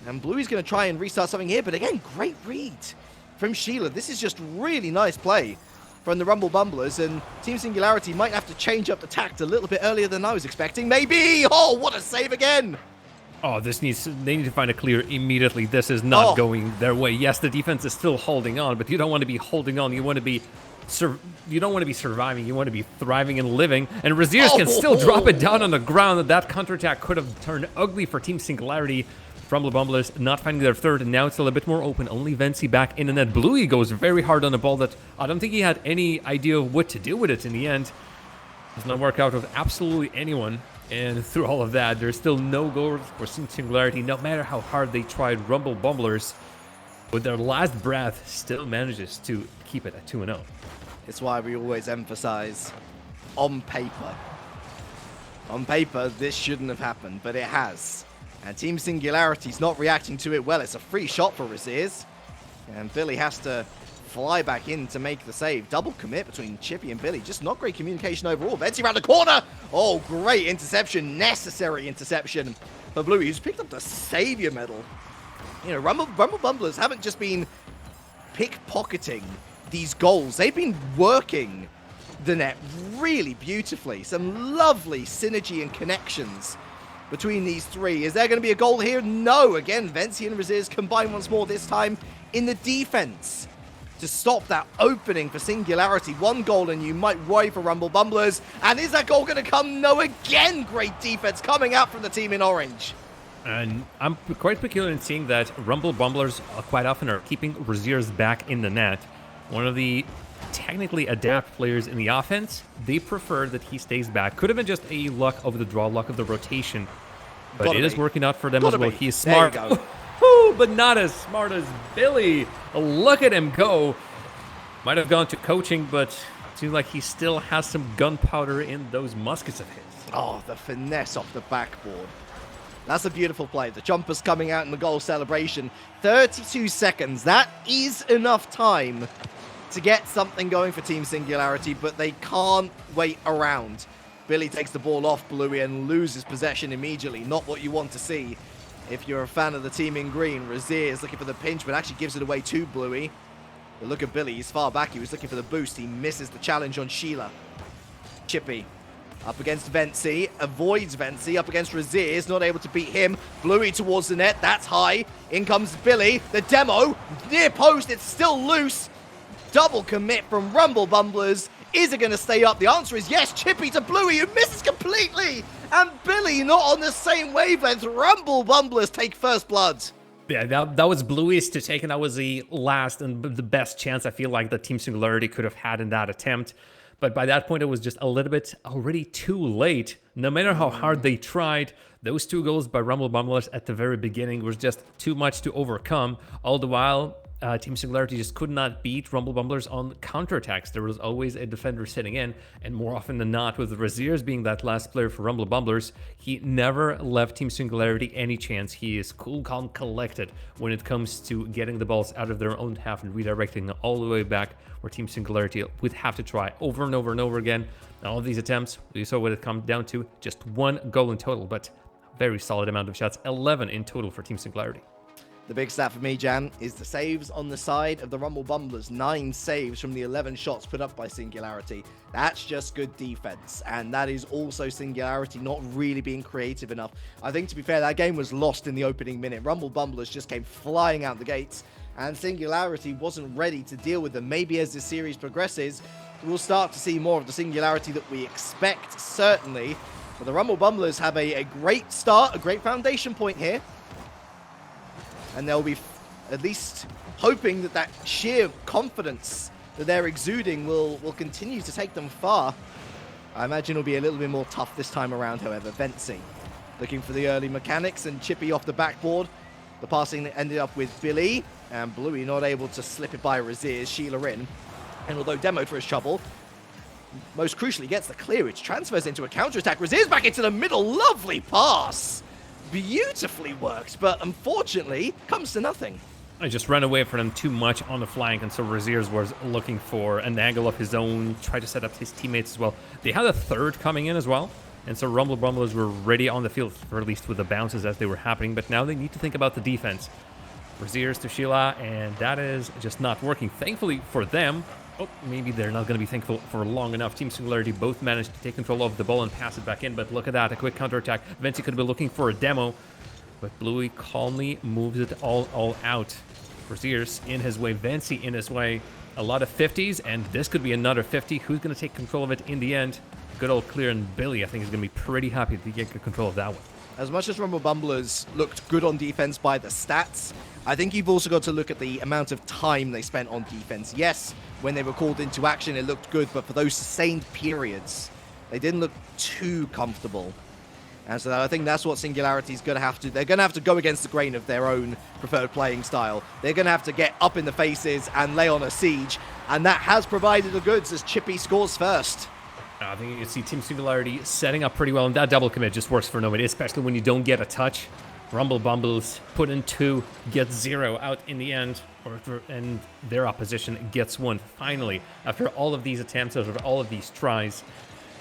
and Bluey's going to try and restart something here, but again, great read from Sheila. This is just really nice play from the Rumble Bumblers, and Team Singularity might have to change up the tact a little bit earlier than I was expecting. Maybe! Oh, what a save again! Oh, they need to find a clear immediately. This is not going their way. Yes, the defense is still holding on, but you don't want to be holding on. You want to be you don't want to be surviving. You want to be thriving and living. And Raziers can still drop it down on the ground. That counterattack could have turned ugly for Team Singularity. Rumble Bumblers not finding their third, and now it's a little bit more open. Only Vency back in the net. Bluey goes very hard on the ball that I don't think he had any idea of what to do with it in the end. Does not work out with absolutely anyone. And through all of that, there's still no goal for Singularity, no matter how hard they tried. Rumble Bumblers, with their last breath, still manages to keep it at 2-0. It's why we always emphasize on paper. On paper, this shouldn't have happened, but it has. And Team Singularity's not reacting to it well. It's a free shot for Raziers. And Billy has to fly back in to make the save. Double commit between Chippy and Billy. Just not great communication overall. Vency around the corner. Oh, great interception. Necessary interception for Bluey, who's picked up the Savior medal. You know, Rumble Bumblers haven't just been pickpocketing these goals. They've been working the net really beautifully. Some lovely synergy and connections between these three. Is there going to be a goal here? No. Again, Vency and Raziers combine once more, this time in the defense to stop that opening for Singularity. One goal and you might worry for Rumble Bumblers. And is that goal going to come? No. Again, great defense coming out from the team in orange. And I'm quite peculiar in seeing that Rumble Bumblers quite often are keeping Raziers back in the net. One of the technically adept players in the offense, they prefer that he stays back. Could have been just a luck of the draw, luck of the rotation, but it is working out for them as well. He is smart, but not as smart as Billy. Look at him go. Might have gone to coaching, but it seems like he still has some gunpowder in those muskets of his. Oh, the finesse off the backboard. That's a beautiful play. The jumper's coming out in the goal celebration. 32 seconds. That is enough time to get something going for Team Singularity, but they can't wait around. Billy takes the ball off Bluey and loses possession immediately. Not what you want to see if you're a fan of the team in green. Razier looking for the pinch, but actually gives it away to Bluey. But look at Billy. He's far back. He was looking for the boost. He misses the challenge on Sheila. Chippy up against Vency, avoids Vency, up against Razier, not able to beat him. Bluey towards the net, that's high. In comes Billy, the demo, near post, it's still loose. Double commit from Rumble Bumblers. Is it going to stay up? The answer is yes. Chippy to Bluey, who misses completely. And Billy not on the same wavelength. Rumble Bumblers take first blood. Yeah, that was Bluey's to take, and that was the last and the best chance I feel like the Team Singularity could have had in that attempt. But by that point, it was just a little bit already too late. No matter how hard they tried, those two goals by Rumble Bumblers at the very beginning was just too much to overcome. All the while, Team Singularity just could not beat Rumble Bumblers on counterattacks. There was always a defender sitting in, and more often than not, with Raziers being that last player for Rumble Bumblers, he never left Team Singularity any chance. He is cool, calm, collected when it comes to getting the balls out of their own half and redirecting them all the way back where Team Singularity would have to try over and over and over again. All of these attempts, we saw what it comes down to, just one goal in total, but very solid amount of shots, 11 in total for Team Singularity. The big stat for me, Jan, is the saves on the side of the Rumble Bumblers. 9 saves from the 11 shots put up by Singularity. That's just good defense. And that is also Singularity not really being creative enough. I think, to be fair, that game was lost in the opening minute. Rumble Bumblers just came flying out the gates, and Singularity wasn't ready to deal with them. Maybe as the series progresses, we'll start to see more of the Singularity that we expect, certainly. But the Rumble Bumblers have a great start, a great foundation point here. And they'll be at least hoping that that sheer confidence that they're exuding will continue to take them far. I imagine it'll be a little bit more tough this time around, however. Ventsi looking for the early mechanics, and Chippy off the backboard. The passing ended up with Billy, and Bluey not able to slip it by Razier. Sheila in. And although demoed for his trouble, most crucially gets the clearage, transfers into a counter-attack. Razier's back into the middle. Lovely pass. Beautifully worked, but unfortunately comes to nothing. I just ran away from them too much on the flank, and so Raziers was looking for an angle of his own, try to set up his teammates as well. They had a third coming in as well, and so Rumble Bumblers were ready on the field, or at least with the bounces as they were happening, but now they need to think about the defense. Raziers to Sheila, and that is just not working. Thankfully for them, oh, maybe they're not going to be thankful for long enough. Team Singularity both managed to take control of the ball and pass it back in, but look at that, a quick counterattack. Venti could be looking for a demo, but Bluey calmly moves it all out. Raziers in his way, Venti in his way. A lot of 50s, and this could be another 50. Who's going to take control of it in the end? Good old Clear, and Billy, I think, is going to be pretty happy to get control of that one. As much as Rumble Bumblers looked good on defense by the stats, I think you've also got to look at the amount of time they spent on defense. Yes, when they were called into action, it looked good, but for those sustained periods, they didn't look too comfortable. And so I think that's what Singularity's going to have to... They're going to have to go against the grain of their own preferred playing style. They're going to have to get up in the faces and lay on a siege, and that has provided the goods as Chippy scores first. I think you can see Team Singularity setting up pretty well, and that double commit just works for nobody, especially when you don't get a touch. Rumble Bumbles put in 2, get 0 out in the end, and their opposition gets 1 finally, after all of these attempts, after all of these tries.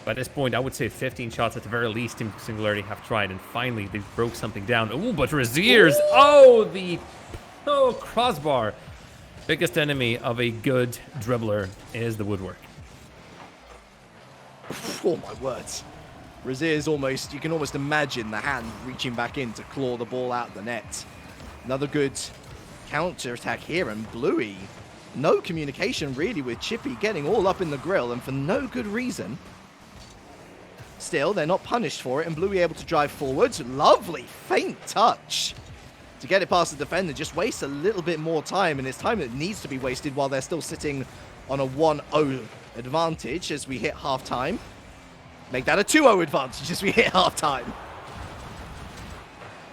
By this point, I would say 15 shots at the very least Team Singularity have tried, and finally they broke something down. Ooh, but Raziers! Oh, crossbar! Biggest enemy of a good dribbler is the woodwork. Oh my words. Razier's almost, you can almost imagine the hand reaching back in to claw the ball out of the net. Another good counter attack here, and Bluey, no communication really with Chippy, getting all up in the grill, and for no good reason. Still, they're not punished for it, and Bluey able to drive forwards. Lovely faint touch to get it past the defender, just waste a little bit more time, and it's time that needs to be wasted while they're still sitting on a 1-0 advantage as we hit half-time. Make that a 2-0 advantage as we hit half-time.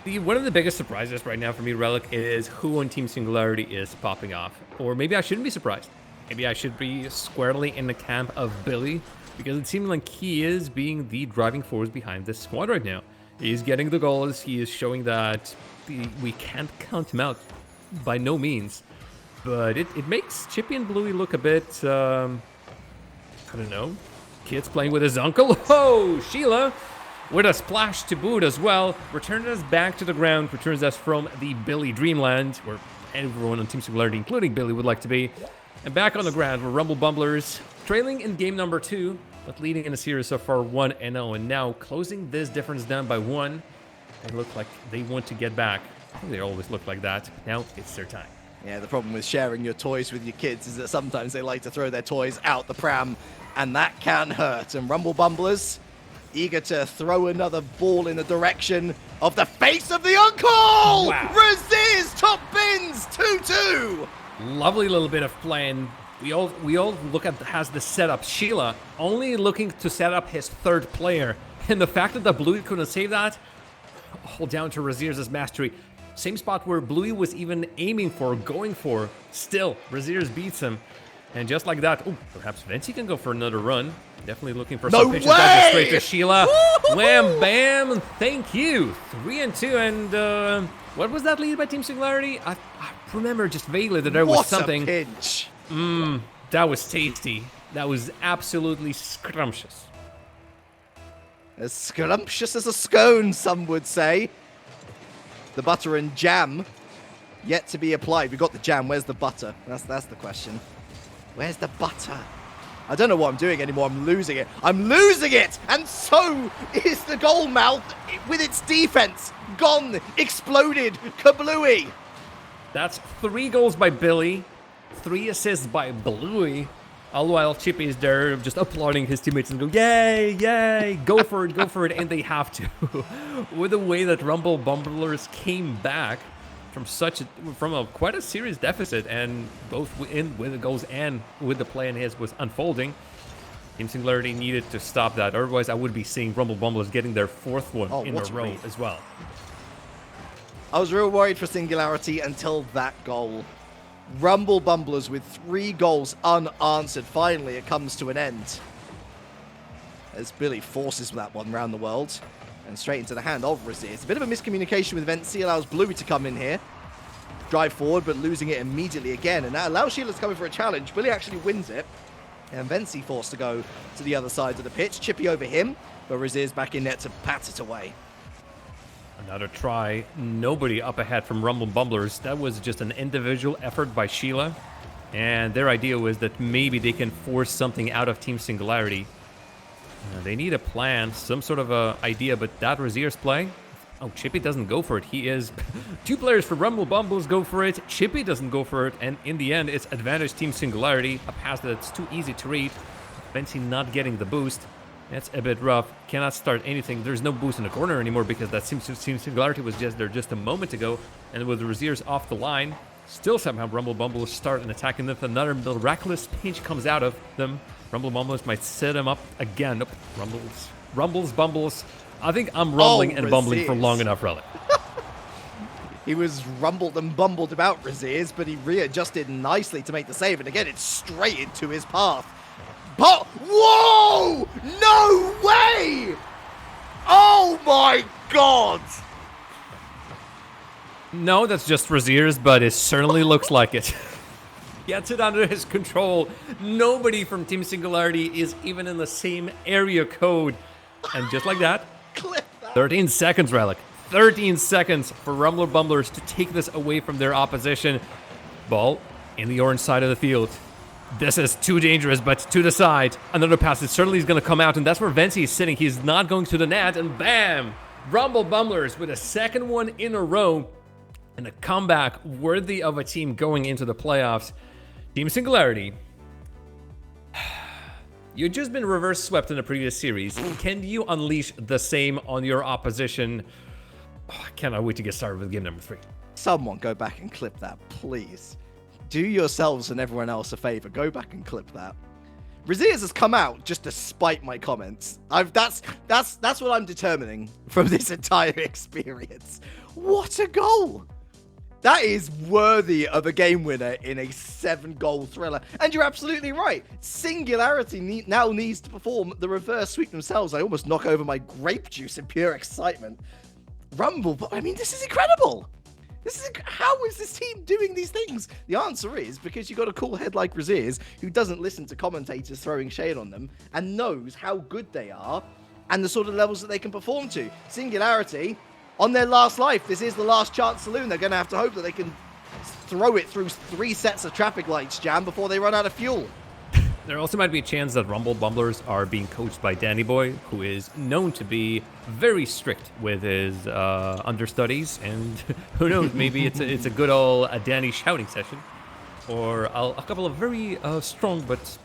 One of the biggest surprises right now for me, Relic, is who on Team Singularity is popping off. Or maybe I shouldn't be surprised. Maybe I should be squarely in the camp of Billy, because it seems like he is being the driving force behind this squad right now. He's getting the goals. He is showing that we can't count him out by no means. But it makes Chippy and Bluey look a bit, I don't know, kids playing with his uncle. Oh, Sheila with a splash to boot as well. Returns us back to the ground. Returns us from the Billy Dreamland, where everyone on Team Singularity, including Billy, would like to be. And back on the ground, we're Rumble Bumblers, trailing in game number 2, but leading in a series so far 1-0. And now closing this difference down by 1. They look like they want to get back. I think they always look like that. Now it's their time. Yeah, the problem with sharing your toys with your kids is that sometimes they like to throw their toys out the pram, and that can hurt. And Rumble Bumblers, eager to throw another ball in the direction of the face of the uncle! Wow. Razier's top bins, 2-2! Lovely little bit of playing. We all look at has the setup. Sheila only looking to set up his third player, and the fact that the Bluey couldn't save that, all down to Razier's mastery. Same spot where Bluey was even aiming for, going for. Still, Raziers beats him. And just like that, oh, perhaps Venti can go for another run. Definitely looking for some pitches back straight to Sheila. Wham, bam, thank you. 3-2, and what was that lead by Team Singularity? I remember just vaguely that there was something. What a pinch. That was tasty. That was absolutely scrumptious. As scrumptious as a scone, some would say. The butter and jam yet to be applied. We got the jam. Where's the butter? That's the question. Where's the butter? I don't know what I'm doing anymore. I'm losing it. I'm losing it! And so is the goal mouth with its defense. Gone. Exploded. Kablooey. That's 3 goals by Billy. 3 assists by Bluey. All while Chippy is there just applauding his teammates and go, yay, yay, go for it, and they have to. With the way that Rumble Bumblers came back, from quite a serious deficit, and both with the goals and with the play in his was unfolding. Team Singularity needed to stop that. Otherwise, I would be seeing Rumble Bumblers getting their 4th one in a row as well. I was real worried for Singularity until that goal. Rumble Bumblers with 3 goals unanswered. Finally, it comes to an end. As Billy forces that one around the world. And straight into the hand of Razir. It's a bit of a miscommunication with Vency. Allows Bluey to come in here. Drive forward, but losing it immediately again. And that allows Sheila to come in for a challenge. Billy actually wins it. And Vency forced to go to the other side of the pitch. Chippy over him. But Razir's back in net to pat it away. Another try. Nobody up ahead from Rumble Bumblers. That was just an individual effort by Sheila. And their idea was that maybe they can force something out of Team Singularity. They need a plan, some sort of a idea, but that Razir's play. Oh, Chippy doesn't go for it. He is 2 players for Rumble Bumbles go for it. Chippy doesn't go for it, and in the end, it's advantage Team Singularity. A pass that's too easy to read. Vency not getting the boost. That's a bit rough. Cannot start anything. There's no boost in the corner anymore because that Team Singularity was just there just a moment ago, and with the Razir's off the line, still somehow Rumble Bumbles start an attack, and if another miraculous pinch comes out of them, Rumble Bumbles might set him up again. Nope. Rumbles, Bumbles. I think I'm rumbling and bumbling for long enough, Relic. He was rumbled and bumbled about Razir's, but he readjusted nicely to make the save. And again, it's straight into his path. But, whoa! No way! Oh my God! No, that's just Razir's, but it certainly looks like it. Gets it under his control. Nobody from Team Singularity is even in the same area code. And just like that, 13 seconds, Relic. 13 seconds for Rumble Bumblers to take this away from their opposition. Ball in the orange side of the field. This is too dangerous, but to the side. Another pass is certainly going to come out, and that's where Vency is sitting. He's not going to the net, and bam! Rumble Bumblers with a 2nd one in a row. And a comeback worthy of a team going into the playoffs. Team Singularity. You've just been reverse swept in the previous series. Can you unleash the same on your opposition? Oh, I cannot wait to get started with game number 3. Someone go back and clip that, please. Do yourselves and everyone else a favor. Go back and clip that. Razir's has come out just to spite my comments. That's what I'm determining from this entire experience. What a goal! That is worthy of a game winner in a 7-goal thriller. And you're absolutely right. Singularity now needs to perform the reverse sweep themselves. I almost knock over my grape juice in pure excitement. Rumble, but I mean, this is incredible. How is this team doing these things? The answer is because you got a cool head like Razir's who doesn't listen to commentators throwing shade on them and knows how good they are and the sort of levels that they can perform to. Singularity, on their last life, this is the last chance saloon. They're going to have to hope that they can throw it through 3 sets of traffic lights, Jam, before they run out of fuel. There also might be a chance that Rumble Bumblers are being coached by Danny Boy, who is known to be very strict with his understudies, and who knows, maybe it's a good old Danny shouting session, or a couple of very strong but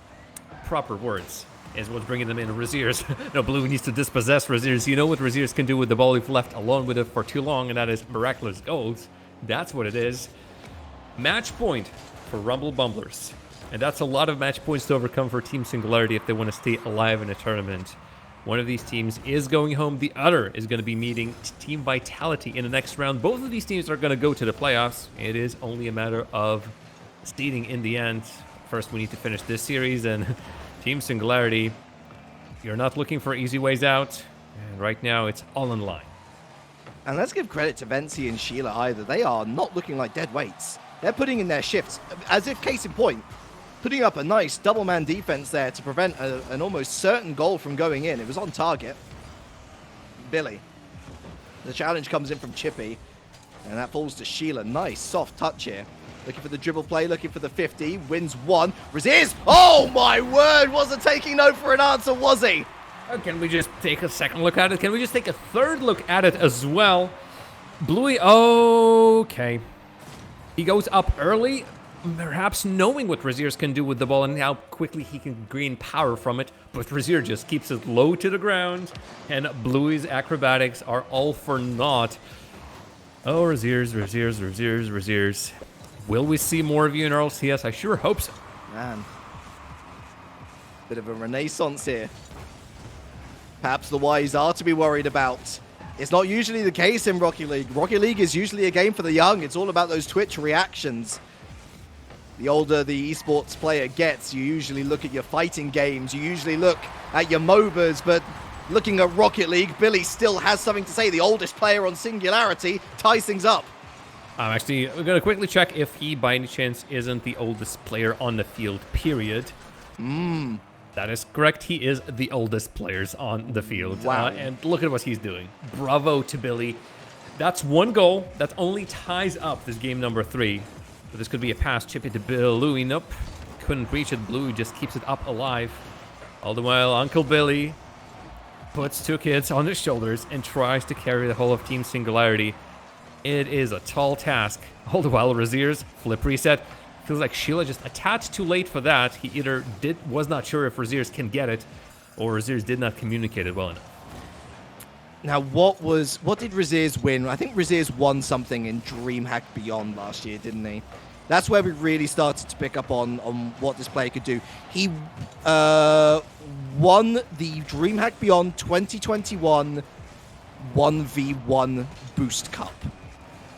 proper words is what's bringing them in. Razir's. No, Blue needs to dispossess Razir's. You know what Razir's can do with the ball if left alone with it for too long, and that is miraculous goals. That's what it is. Match point for Rumble Bumblers. And that's a lot of match points to overcome for Team Singularity if they want to stay alive in a tournament. One of these teams is going home. The other is going to be meeting Team Vitality in the next round. Both of these teams are going to go to the playoffs. It is only a matter of seeding in the end. First, we need to finish this series, and Team Singularity, you're not looking for easy ways out. And right now, it's all in line. And let's give credit to Vency and Sheila either. They are not looking like dead weights. They're putting in their shifts, as if case in point, putting up a nice double-man defense there to prevent an almost certain goal from going in. It was on target. Billy. The challenge comes in from Chippy, and that falls to Sheila. Nice, soft touch here. Looking for the dribble play, looking for the 50, wins 1. Razir's, oh my word, wasn't taking no for an answer, was he? Can we just take a second look at it? Can we just take a third look at it as well? Bluey, okay. He goes up early, perhaps knowing what Razir's can do with the ball and how quickly he can gain power from it, but Razir just keeps it low to the ground, and Bluey's acrobatics are all for naught. Oh, Raziers. Will we see more of you in RLCS? I sure hope so. Man. Bit of a renaissance here. Perhaps the Wise are to be worried about. It's not usually the case in Rocket League. Rocket League is usually a game for the young. It's all about those Twitch reactions. The older the esports player gets, you usually look at your fighting games. You usually look at your MOBAs, but looking at Rocket League, Billy still has something to say. The oldest player on Singularity ties things up. I'm actually going to quickly check if he, by any chance, isn't the oldest player on the field, period. That is correct. He is the oldest players on the field. Wow. And look at what he's doing. Bravo to Billy. That's one goal. That only ties up this game number 3. But this could be a pass. Chip it to Bluey. Nope. Couldn't reach it. Bluey just keeps it up alive. All the while, Uncle Billy puts 2 kids on his shoulders and tries to carry the whole of Team Singularity. It is a tall task. All the while, Razier's flip reset. Feels like Sheila just attached too late for that. He either was not sure if Razier's can get it, or Razier's did not communicate it well enough. Now, what did Razier's win? I think Razier's won something in DreamHack Beyond last year, didn't he? That's where we really started to pick up on what this player could do. He won the DreamHack Beyond 2021 1v1 Boost Cup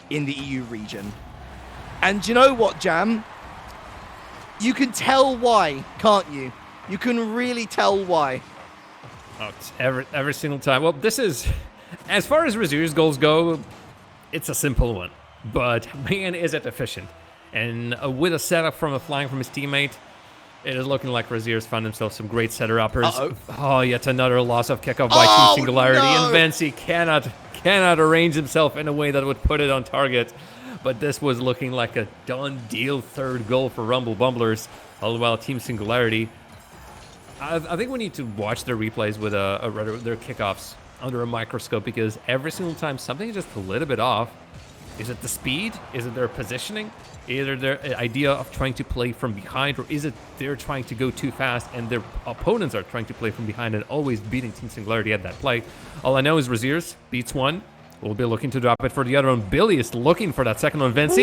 in the EU region. And you know what, Jam? You can tell why, can't you? You can really tell why. Oh, it's every single time. Well, this is, as far as Razier's goals go, it's a simple one. But man, is it efficient. And with a setup from flying from his teammate, it is looking like Razier's found himself some great setter uppers. Oh, yet another loss of kickoff by Team Singularity. No! And Vency cannot arrange himself in a way that would put it on target. But this was looking like a done deal 3rd goal for Rumble Bumblers. All the while, Team Singularity, I think we need to watch their replays with their kickoffs under a microscope, because every single time something is just a little bit off. Is it the speed? Is it their positioning? Either their idea of trying to play from behind, or is it they're trying to go too fast and their opponents are trying to play from behind and always beating Team Singularity at that play? All I know is Razier's beats one. We'll be looking to drop it for the other one. Billy is looking for that second one. Vency.